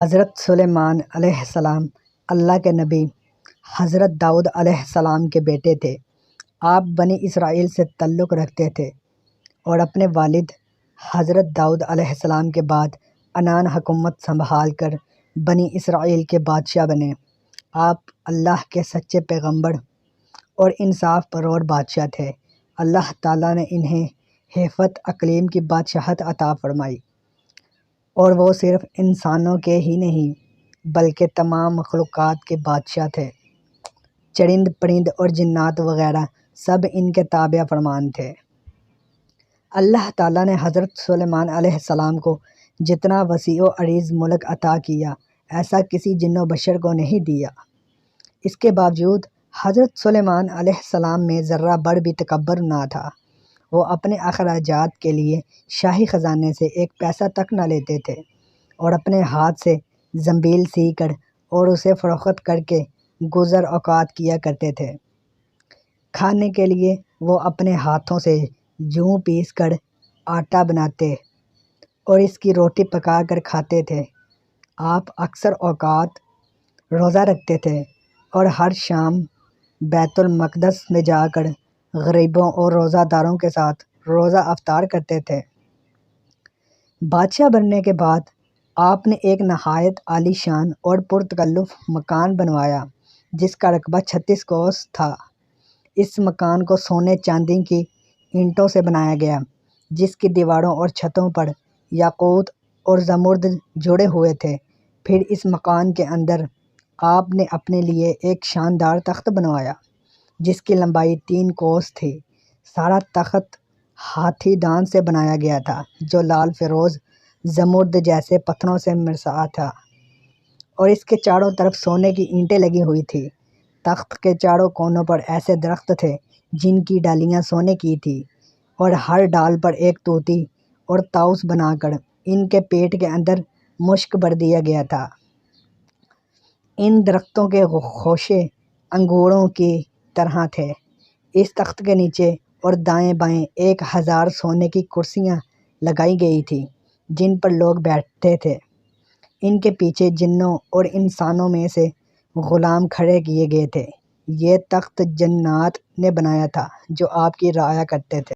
حضرت سلیمان علیہ السلام اللہ کے نبی حضرت داؤد علیہ السلام کے بیٹے تھے۔ آپ بنی اسرائیل سے تعلق رکھتے تھے اور اپنے والد حضرت داؤد علیہ السلام کے بعد عنان حکومت سنبھال کر بنی اسرائیل کے بادشاہ بنے۔ آپ اللہ کے سچے پیغمبر اور انصاف پرور بادشاہ تھے۔ اللہ تعالیٰ نے انہیں ہیفت اقلیم کی بادشاہت عطا فرمائی اور وہ صرف انسانوں کے ہی نہیں بلکہ تمام مخلوقات کے بادشاہ تھے۔ چرند پرند اور جنات وغیرہ سب ان کے تابع فرمان تھے۔ اللہ تعالیٰ نے حضرت سلیمان علیہ السلام کو جتنا وسیع و عریض ملک عطا کیا ایسا کسی جن و بشر کو نہیں دیا۔ اس کے باوجود حضرت سلیمان علیہ السلام میں ذرہ بھر بھی تکبر نہ تھا۔ وہ اپنے اخراجات کے لیے شاہی خزانے سے ایک پیسہ تک نہ لیتے تھے اور اپنے ہاتھ سے زنبیل سی کر اور اسے فروخت کر کے گزر اوقات کیا کرتے تھے۔ کھانے کے لیے وہ اپنے ہاتھوں سے جوں پیس کر آٹا بناتے اور اس کی روٹی پکا کر کھاتے تھے۔ آپ اکثر اوقات روزہ رکھتے تھے اور ہر شام بیت المقدس میں جا کر غریبوں اور روزہ داروں کے ساتھ روزہ افطار کرتے تھے۔ بادشاہ بننے کے بعد آپ نے ایک نہایت عالی شان اور پرتکلف مکان بنوایا جس کا رقبہ 36 کوس تھا۔ اس مکان کو سونے چاندی کی اینٹوں سے بنایا گیا جس کی دیواروں اور چھتوں پر یاقوت اور زمرد جڑے ہوئے تھے۔ پھر اس مکان کے اندر آپ نے اپنے لیے ایک شاندار تخت بنوایا جس کی لمبائی 3 کوس تھی۔ سارا تخت ہاتھی دانت سے بنایا گیا تھا جو لال فیروز زمرد جیسے پتھروں سے مرصع تھا اور اس کے چاروں طرف سونے کی اینٹیں لگی ہوئی تھیں۔ تخت کے چاروں کونوں پر ایسے درخت تھے جن کی ڈالیاں سونے کی تھیں اور ہر ڈال پر ایک طوطی اور طاؤس بنا کر ان کے پیٹ کے اندر مشک بھر دیا گیا تھا۔ ان درختوں کے خوشے انگوروں کی طرح تھے۔ اس تخت کے نیچے اور دائیں بائیں 1000 سونے کی کرسیاں لگائی گئی تھیں جن پر لوگ بیٹھتے تھے۔ ان کے پیچھے جنوں اور انسانوں میں سے غلام کھڑے کیے گئے تھے۔ یہ تخت جنات نے بنایا تھا جو آپ کی رعایا کرتے تھے۔